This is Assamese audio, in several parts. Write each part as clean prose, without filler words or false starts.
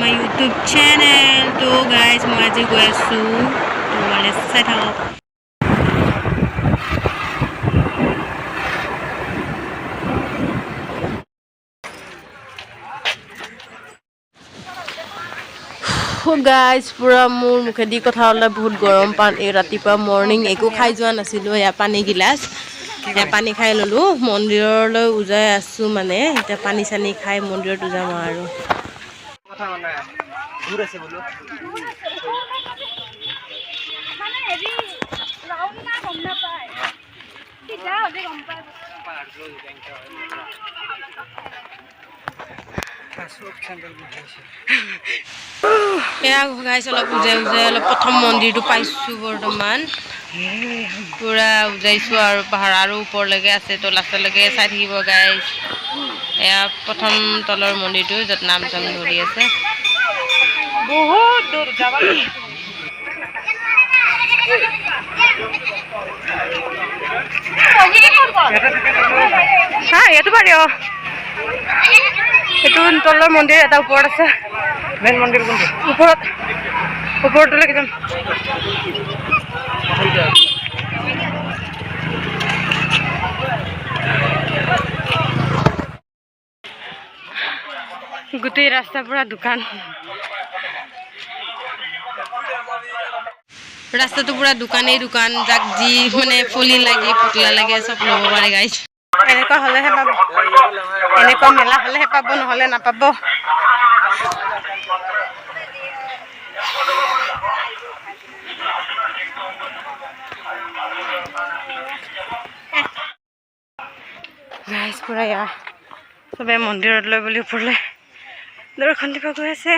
my YouTube channel. So guys, মই আজি গৈ আছো তোমালে চাই থাকক। গাইজ পুৰা মোৰ মুখেদি কথা হ'লে বহুত গৰম পানী ৰাতিপুৱা মৰ্ণিং একো খাই যোৱা নাছিলোঁ এয়া পানী গিলাচ এয়া পানী খাই ল'লোঁ মন্দিৰলৈ উজাই আছোঁ মানে এতিয়া পানী চানী খাই মন্দিৰত যাম আৰু এয়া গাইছ অলপ উজাই অলপ প্ৰথম মন্দিৰটো পাইছোঁ বৰ্তমান পুৰা উজাইছোঁ আৰু পাহাৰ আৰু ওপৰলৈকে আছে তো লাষ্টলৈকে চাই থাকিব গাইছ এয়া প্ৰথম তলৰ মন্দিৰটো য'ত নাম চাম ধৰি আছে বহুত দূৰ যাব এইটো পাৰি এইটো তলৰ মন্দিৰ এটা ওপৰত আছে মেইন মন্দিৰ কোনটো ওপৰতলৈকে যাম গোটেই ৰাস্তা পুৰা দোকান ৰাস্তাটো পুৰা দোকানেই দোকান যাক যি মানে ফুলি লাগে পুতলা লাগে চব ল'ব পাৰে গাইছ এনেকুৱা হ'লেহে পাব এনেকুৱা মেলা হ'লেহে পাব নহ'লে নাপাব গাইছ পুৰা ইয়াৰ চবে মন্দিৰত লৈ বুলি ওপৰলৈ দৰ্শন দিব গৈ আছে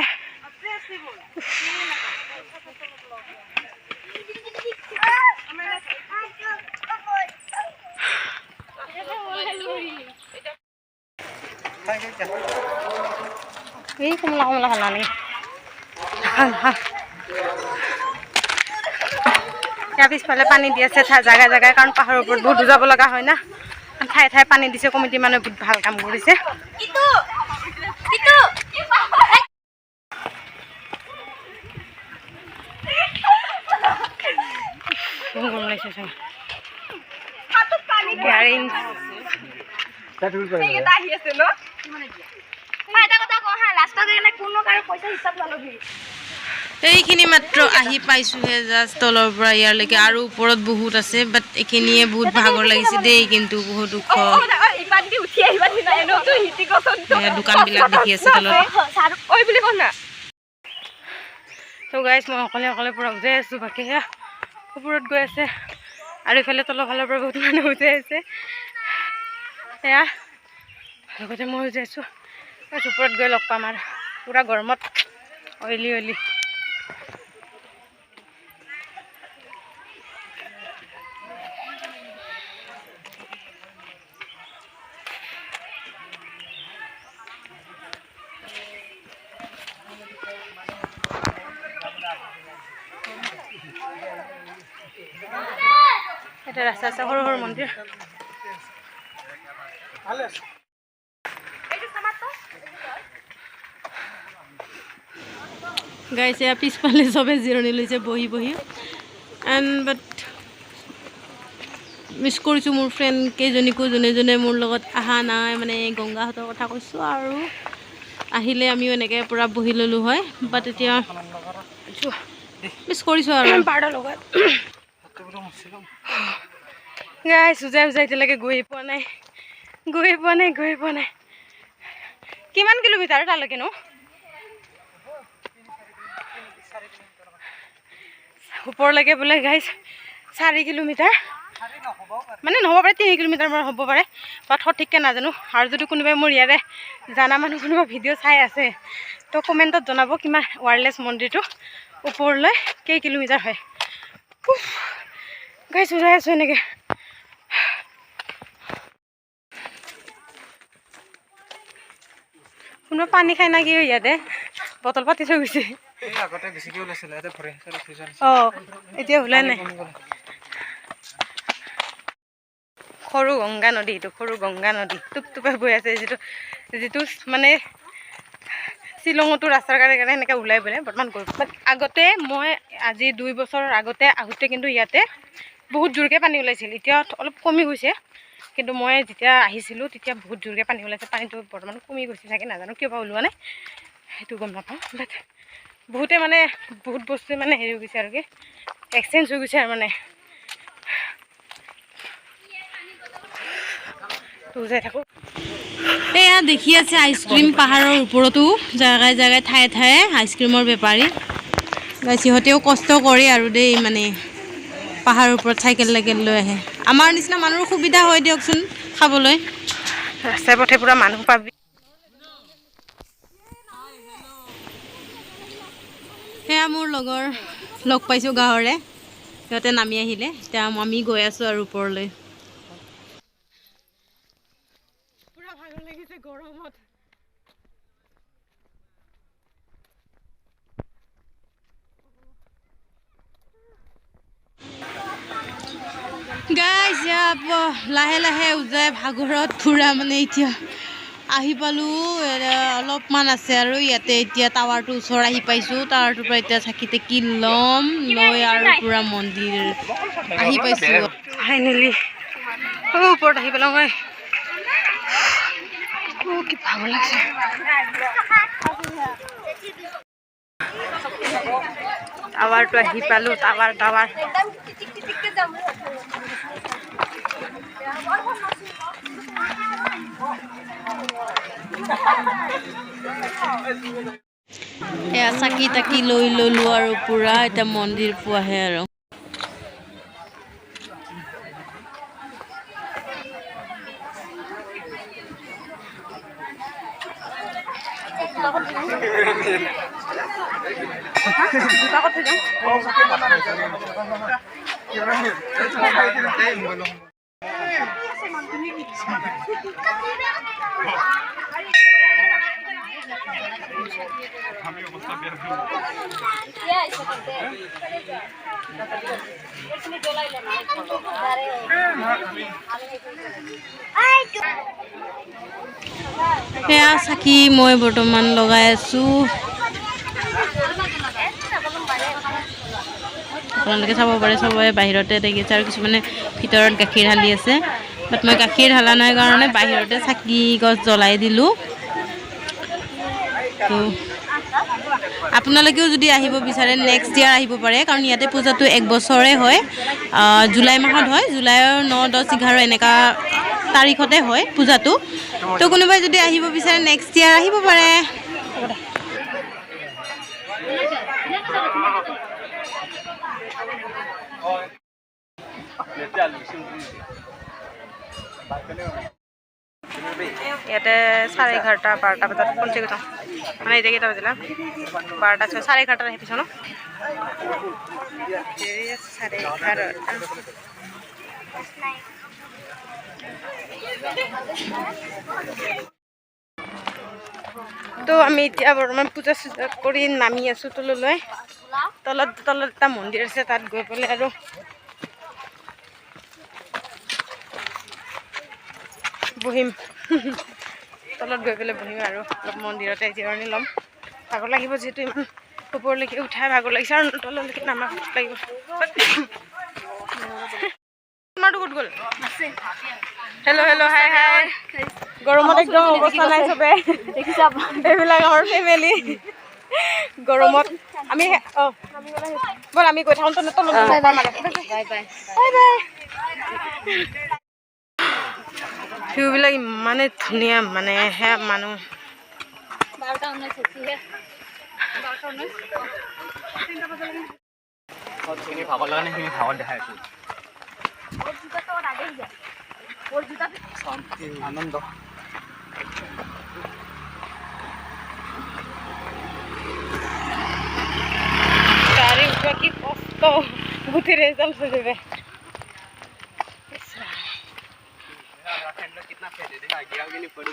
এই কমলা কমলা খালা নেকি ইয়াৰ পিছফালে পানী দি আছে জাগাই জাগাই কাৰণ পাহাৰৰ ওপৰত বহুত যাব লগা হয় না ঠায়ে ঠায়ে পানী দিছে কমিটি মানুহে বহুত ভাল কাম কৰিছে এইখিনি মাত্ৰ আহি পাইছোহে জাষ্ট তলৰ পৰা ইয়ালৈকে আৰু ওপৰত বহুত আছে বাট এইখিনিয়ে বহুত ভাগৰ লাগিছে দেই কিন্তু বহুত দুখ দোকানবিলাক দেখি আছে তলত তো গাইছ মই অকলে অকলে পৰা উজাই আছোঁ বাকী সেয়া ওপৰত গৈ আছে আৰু ইফালে তলৰ ফালৰ পৰা বহুত মানুহ উজাই আছে সেয়া লগতে মই উজাই আছোঁ ওপৰত গৈ লগ পাম আৰু পুৰা গৰমত অইলি অইলি এটা ৰাস্তা আছে সৰু সৰু মন্দিৰ গাইছে পিছফালে চবে জিৰণি লৈছে বহি বহি এণ্ড বাট মিছ কৰিছোঁ মোৰ ফ্ৰেণ্ড কেইজনীকো যোনে যোনে মোৰ লগত অহা নাই মানে গংগাহঁতৰ কথা কৈছোঁ আৰু আহিলে আমিও এনেকৈ পূৰা বহি ল'লোঁ হয় বাট এতিয়া মিছ কৰিছোঁ আৰু বাৰৰ লগত গাইছ উজাই উজাই এতিয়ালৈকে গৈ পোৱা নাই কিমান কিলোমিটাৰ তালৈকে নো ওপৰলৈকে বোলে গাইছ 4 কিলোমিটাৰ মানে নহ'ব পাৰে 3 কিলোমিটাৰ মান হ'ব পাৰে বাট সঠিককৈ নাজানো আৰু যদি কোনোবাই মোৰ ইয়াৰে জানা মানুহ কোনোবা ভিডিঅ' চাই আছে তো কমেণ্টত জনাব কিমান ৱায়াৰলেছ মন্দিৰটো ওপৰলৈ কেই কিলোমিটাৰ হয় গাইছ উজাই আছোঁ এনেকৈ কোনোবা পানী খাই না কি ইয়াতে বটল পাতি থৈ গৈছে অঁ এতিয়া ওলাই নাই সৰু গংগা নদী এইটো সৰু গংগা নদী টুপটুপাই বৈ আছে যিটো মানে শ্বিলঙতো ৰাস্তাৰ কাৰণে এনেকৈ ওলাই পেলাই বৰ্তমান গৈ আগতে মই আজি 2 বছৰৰ আগতে আহোঁতে কিন্তু ইয়াতে বহুত জোৰকৈ পানী ওলাইছিল এতিয়া অলপ কমি গৈছে কিন্তু মই যেতিয়া আহিছিলোঁ তেতিয়া বহুত জোৰকৈ পানী ওলাইছে পানীটো বৰ্তমান কমি গৈছে চাগে নাজানো কিয় বা ওলোৱা নাই সেইটো গম নাপাওঁ বাট বহুতে মানে বহুত বস্তু মানে হেৰি হৈ গৈছে আৰু কি এক্সচেঞ্জ হৈ গৈছে আৰু মানে যাই থাকোঁ এয়া দেখি আছে আইচক্ৰীম পাহাৰৰ ওপৰতো জাগাই জাগাই ঠায়ে ঠায়ে আইচক্ৰীমৰ বেপাৰী সিহঁতেও কষ্ট কৰে আৰু দেই মানে পাহাৰৰ ওপৰত চাইকেল লৈ আহে আমাৰ নিচিনা মানুহৰ সুবিধা হয় দিয়কচোন খাবলৈ ৰাস্তাই পথে পুৰা মানুহ পাবি সেয়া মোৰ লগৰ লগ পাইছোঁ গাঁৱৰে সিহঁতে নামি আহিলে এতিয়া আমি গৈ আছোঁ আৰু ওপৰলৈ পুৰা ভাগৰ লাগিছে গৰমত গাইজ লাহে লাহে উজাই ভাগৰত পুৰা মানে এতিয়া আহি পালোঁ অলপমান আছে আৰু ইয়াতে এতিয়া টাৱাৰটো ওচৰ আহি পাইছোঁ টাৱাৰটোৰ পৰা এতিয়া চাকি তাকি ল'ম লৈ আৰু পুৰা মন্দিৰ আহি পাইছোঁ ফাইনেলি ওপৰত আহি পেলাওঁ মই কি ভাগৰ লাগিছে টাৱাৰটো আহি পালোঁ টাৱাৰ এয়া চাকি তাকি লৈ ল'লোঁ আৰু পুৰা এতিয়া মন্দিৰ পোৱাহে আৰু সেয়া চাকি মই বৰ্তমান লগাই আছোঁ আপোনালোকে চাব পাৰে চবৰে বাহিৰতে দেখিছে আৰু কিছুমানে ভিতৰত গাখীৰ ঢালি আছে বাট মই গাখীৰ ঢালা নাই কাৰণে বাহিৰতে চাকি গছ জ্বলাই দিলোঁ তো আপোনালোকেও যদি আহিব বিচাৰে নেক্সট ইয়াৰ আহিব পাৰে কাৰণ ইয়াতে পূজাটো 1 বছৰে হয় জুলাই মাহত হয় জুলাইৰ 9, 10, 11 এনেকুৱা তাৰিখতে হয় পূজাটো তো কোনোবাই যদি আহিব বিচাৰে নেক্সট ইয়াৰ আহিব পাৰে ইয়াতে 11:30 12টা বজাত পঞ্চি গৈছোঁ মানে এতিয়া কেইটা বাজিলা 12টা 11:30 আহি পিছ ন 11:30 তো আমি এতিয়া বৰ্তমান পূজা চূজা কৰি নামি আছোঁ তললৈ তলত এটা মন্দিৰ আছে তাত গৈ পেলাই আৰু বহিম তলত গৈ পেলাই বহিম আৰু অলপ মন্দিৰতে জিৰণি ল'ম ভাগৰ লাগিব যিহেতু ইমান ওপৰলৈকে উঠাই ভাগৰ লাগিছে আৰু তললৈকে নামা লাগিব তোমাৰটো ক'ত গ'ল হেল্ল' হাই গৰমত একদম অৱস্থা নাই চবে দেখিছা এইবিলাক আমাৰ ফেমিলি গৰমত আমি ব'ল আমি গৈ থাকোঁ তলত ভিউবিলাক ইমানে ধুনীয়া মানে হে মানুহ আনন্দ গাড়ি উঠোৱা কি কষ্ট গোটেই রেজাল্ট হয়ে যাবে कितना फेरे देखा गिरा भी नहीं पड़ी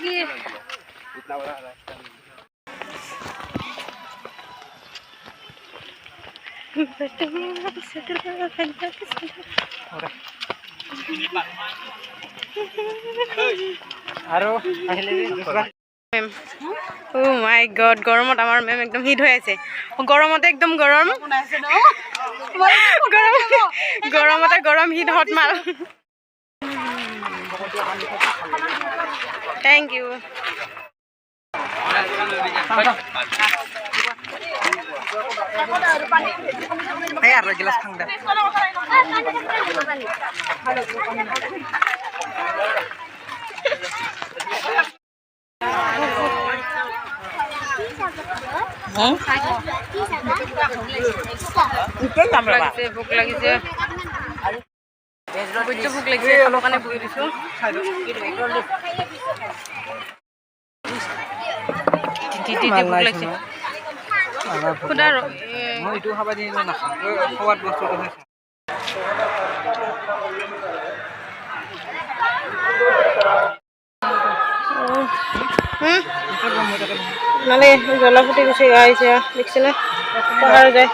इतना बड़ा रास्ता আরো মেম ও মাই গড গৰমত আমাৰ মেম একদম হিট হৈ আছে গৰমতে একদম গৰম গৰমতে গৰম হিট হট মাল thank you Hey, ada gelas pangda. ভোক লাগিছে ভোক লাগিছে খাবৰ কাৰণে বহি দিছো ভোক লাগিছে খুদা মই এইটো খাবা দিলে নাখাওঁ খোৱাত বস্তুটো হৈছে নালে জ্বলা ফুটি গুচি আহিছে দেখছে না পাহাৰ যায়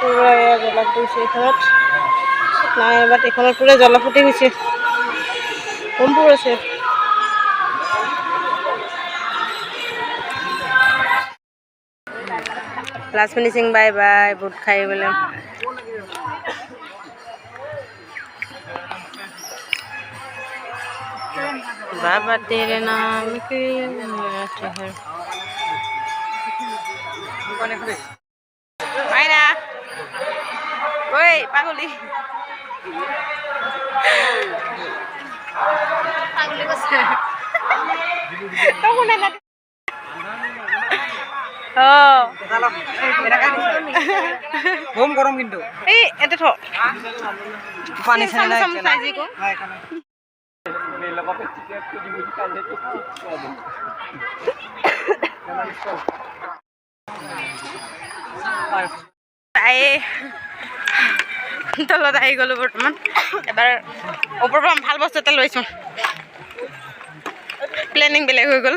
পুৰা জ্বলা ফুটি গৈছে এইখনত নাই এবাৰ এইখনত পুৰা জ্বলা ফুটি গৈছে কমবোৰ আছে লাষ্ট ফিনিচিং বাই বাই বুট খাই বোলে बाबा तेरे नाम के शहर आइना ओए पागली पागली बस तो कोने ना ओ গৰম গৰম কিন্তু এই এতে থ পানী চাই নাই সাইজি কো তলত আহি গ'লো বৰ্তমান এবাৰ ওপৰৰ পৰা ভাল বস্তু এটা লৈছোঁ প্লেনিং বেলেগ হৈ গ'ল